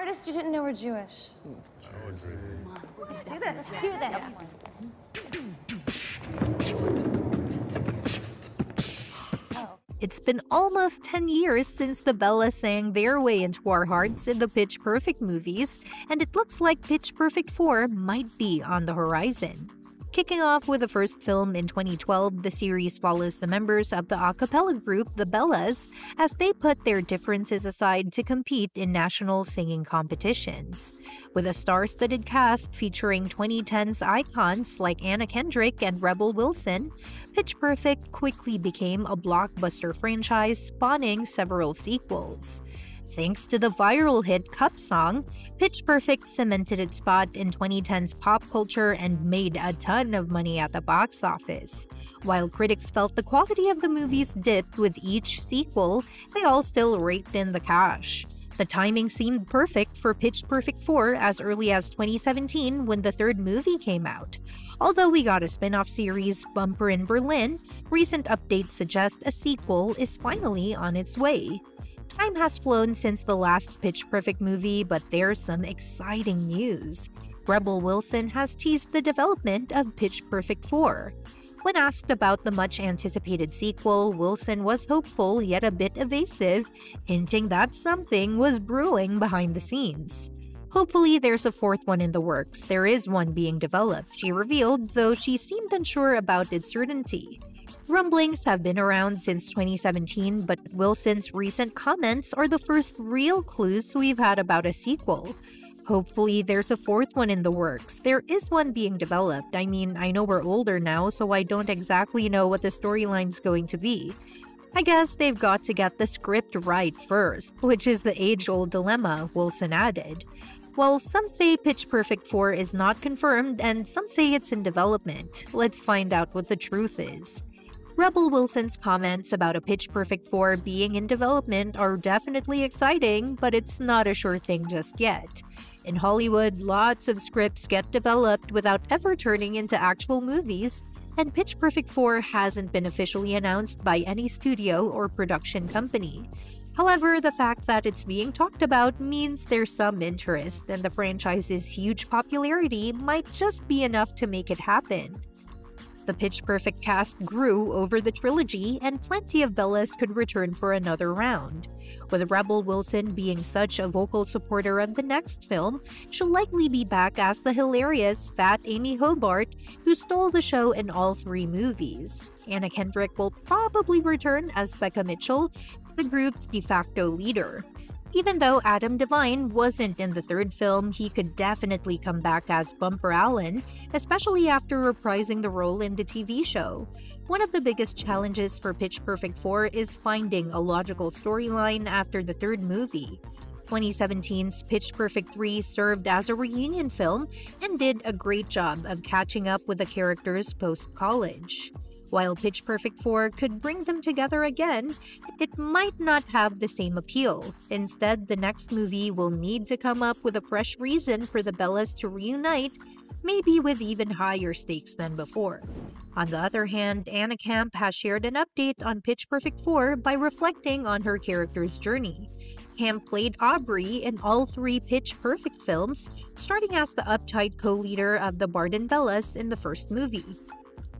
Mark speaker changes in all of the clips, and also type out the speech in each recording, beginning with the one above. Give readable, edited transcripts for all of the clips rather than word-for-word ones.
Speaker 1: surprised you didn't know we're Jewish.
Speaker 2: Let's do this. Let's do this.
Speaker 3: It's been almost 10 years since the Bellas sang their way into our hearts in the Pitch Perfect movies, and it looks like Pitch Perfect 4 might be on the horizon. Kicking off with the first film in 2012, the series follows the members of the a cappella group The Bellas as they put their differences aside to compete in national singing competitions. With a star-studded cast featuring 2010s icons like Anna Kendrick and Rebel Wilson, Pitch Perfect quickly became a blockbuster franchise spawning several sequels. Thanks to the viral hit Cup Song, Pitch Perfect cemented its spot in 2010's pop culture and made a ton of money at the box office. While critics felt the quality of the movies dipped with each sequel, they all still raked in the cash. The timing seemed perfect for Pitch Perfect 4 as early as 2017 when the third movie came out. Although we got a spin-off series, Bumper in Berlin, recent updates suggest a sequel is finally on its way. Time has flown since the last Pitch Perfect movie, but there's some exciting news. Rebel Wilson has teased the development of Pitch Perfect 4. When asked about the much-anticipated sequel, Wilson was hopeful yet a bit evasive, hinting that something was brewing behind the scenes. Hopefully there's a fourth one in the works. There is one being developed, she revealed, though she seemed unsure about its certainty. Rumblings have been around since 2017, but Wilson's recent comments are the first real clues we've had about a sequel. Hopefully, there's a fourth one in the works. There is one being developed. I mean, I know we're older now, so I don't exactly know what the storyline's going to be. I guess they've got to get the script right first, which is the age-old dilemma, Wilson added. Well, some say Pitch Perfect 4 is not confirmed, and some say it's in development. Let's find out what the truth is. Rebel Wilson's comments about a Pitch Perfect 4 being in development are definitely exciting, but it's not a sure thing just yet. In Hollywood, lots of scripts get developed without ever turning into actual movies, and Pitch Perfect 4 hasn't been officially announced by any studio or production company. However, the fact that it's being talked about means there's some interest, and the franchise's huge popularity might just be enough to make it happen. The Pitch Perfect cast grew over the trilogy, and plenty of Bellas could return for another round. With Rebel Wilson being such a vocal supporter of the next film, she'll likely be back as the hilarious fat Amy Hobart, who stole the show in all three movies. Anna Kendrick will probably return as Becca Mitchell, the group's de facto leader. Even though Adam DeVine wasn't in the third film, he could definitely come back as Bumper Allen, especially after reprising the role in the TV show. One of the biggest challenges for Pitch Perfect 4 is finding a logical storyline after the third movie. 2017's Pitch Perfect 3 served as a reunion film and did a great job of catching up with the characters post-college. While Pitch Perfect 4 could bring them together again, it might not have the same appeal. Instead, the next movie will need to come up with a fresh reason for the Bellas to reunite, maybe with even higher stakes than before. On the other hand, Anna Camp has shared an update on Pitch Perfect 4 by reflecting on her character's journey. Camp played Aubrey in all three Pitch Perfect films, starting as the uptight co-leader of the Barden Bellas in the first movie.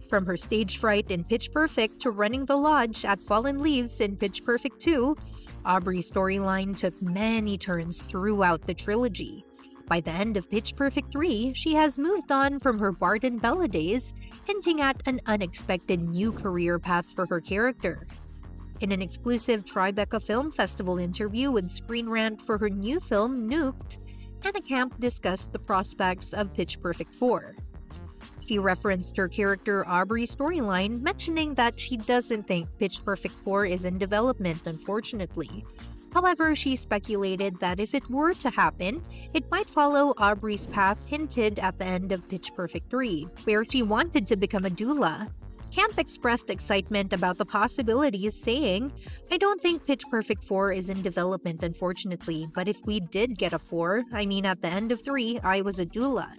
Speaker 3: From her stage fright in Pitch Perfect to running the lodge at Fallen Leaves in Pitch Perfect 2, Aubrey's storyline took many turns throughout the trilogy. By the end of Pitch Perfect 3, she has moved on from her Barden Bella days, hinting at an unexpected new career path for her character. In an exclusive Tribeca Film Festival interview with Screen Rant for her new film, Nuked, Anna Camp discussed the prospects of Pitch Perfect 4. She referenced her character Aubrey's storyline, mentioning that she doesn't think Pitch Perfect 4 is in development, unfortunately. However, she speculated that if it were to happen, it might follow Aubrey's path hinted at the end of Pitch Perfect 3, where she wanted to become a doula. Camp expressed excitement about the possibilities, saying, "I don't think Pitch Perfect 4 is in development, unfortunately, but if we did get a 4, I mean at the end of 3, I was a doula.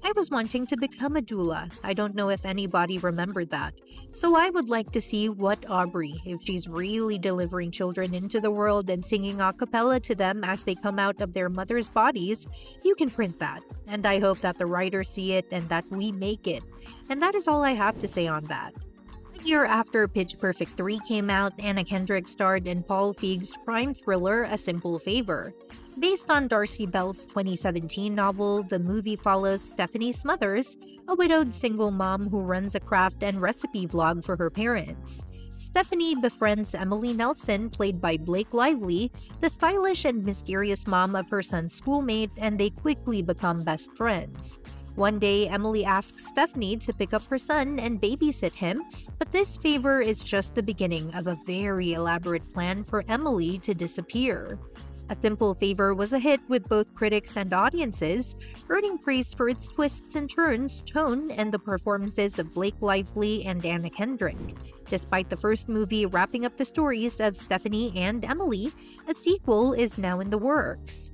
Speaker 3: I was wanting to become a doula. I don't know if anybody remembered that. So I would like to see what Aubrey, if she's really delivering children into the world and singing a cappella to them as they come out of their mother's bodies. You can print that. And I hope that the writers see it and that we make it. And that is all I have to say on that. A year after Pitch Perfect 3 came out, Anna Kendrick starred in Paul Feig's crime thriller A Simple Favor. Based on Darcy Bell's 2017 novel, the movie follows Stephanie Smothers, a widowed single mom who runs a craft and recipe vlog for her parents. Stephanie befriends Emily Nelson, played by Blake Lively, the stylish and mysterious mom of her son's schoolmate, and they quickly become best friends. One day, Emily asks Stephanie to pick up her son and babysit him, but this favor is just the beginning of a very elaborate plan for Emily to disappear. A Simple Favor was a hit with both critics and audiences, earning praise for its twists and turns, tone, and the performances of Blake Lively and Anna Kendrick. Despite the first movie wrapping up the stories of Stephanie and Emily, a sequel is now in the works.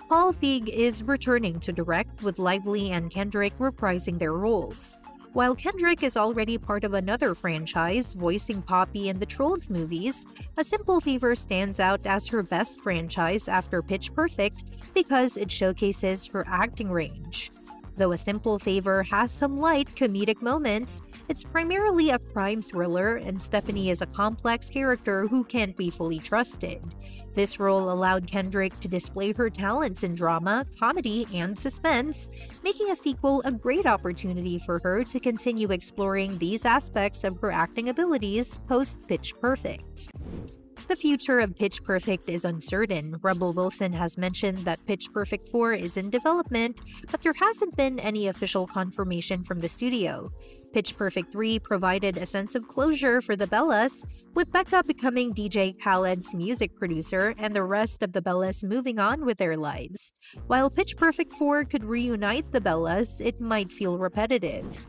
Speaker 3: Paul Feig is returning to direct, with Lively and Kendrick reprising their roles. While Kendrick is already part of another franchise, voicing Poppy in the Trolls movies, A Simple Favor stands out as her best franchise after Pitch Perfect because it showcases her acting range. Though A Simple Favor has some light comedic moments, it's primarily a crime thriller, and Stephanie is a complex character who can't be fully trusted. This role allowed Kendrick to display her talents in drama, comedy, and suspense, making a sequel a great opportunity for her to continue exploring these aspects of her acting abilities post-Pitch Perfect. The future of Pitch Perfect is uncertain. Rebel Wilson has mentioned that Pitch Perfect 4 is in development, but there hasn't been any official confirmation from the studio. Pitch Perfect 3 provided a sense of closure for the Bellas, with Becca becoming DJ Khaled's music producer and the rest of the Bellas moving on with their lives. While Pitch Perfect 4 could reunite the Bellas, it might feel repetitive.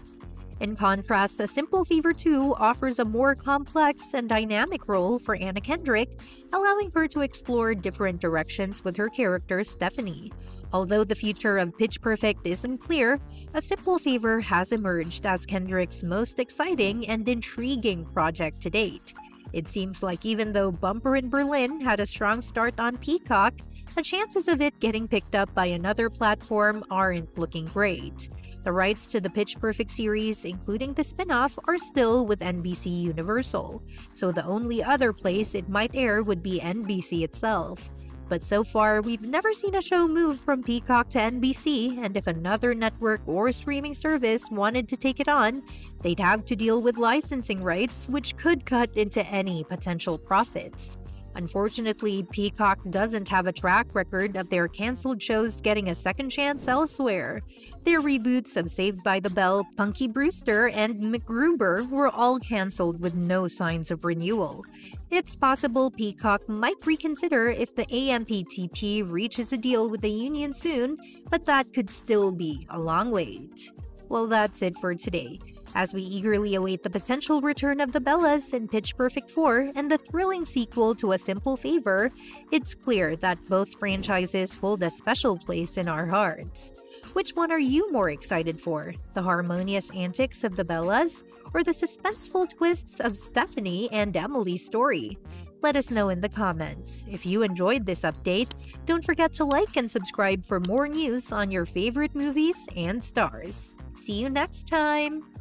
Speaker 3: In contrast, A Simple Favor 2 offers a more complex and dynamic role for Anna Kendrick, allowing her to explore different directions with her character Stephanie. Although the future of Pitch Perfect isn't clear, A Simple Favor has emerged as Kendrick's most exciting and intriguing project to date. It seems like even though Bumper in Berlin had a strong start on Peacock, the chances of it getting picked up by another platform aren't looking great. The rights to the Pitch Perfect series, including the spin-off, are still with NBC Universal, so the only other place it might air would be NBC itself. But so far, we've never seen a show move from Peacock to NBC, and if another network or streaming service wanted to take it on, they'd have to deal with licensing rights, which could cut into any potential profits. Unfortunately, Peacock doesn't have a track record of their canceled shows getting a second chance elsewhere. Their reboots of Saved by the Bell, Punky Brewster, and MacGruber were all canceled with no signs of renewal. It's possible Peacock might reconsider if the AMPTP reaches a deal with the union soon, but that could still be a long wait. Well, that's it for today. As we eagerly await the potential return of the Bellas in Pitch Perfect 4 and the thrilling sequel to A Simple Favor, it's clear that both franchises hold a special place in our hearts. Which one are you more excited for? The harmonious antics of the Bellas, or the suspenseful twists of Stephanie and Emily's story? Let us know in the comments. If you enjoyed this update, don't forget to like and subscribe for more news on your favorite movies and stars. See you next time!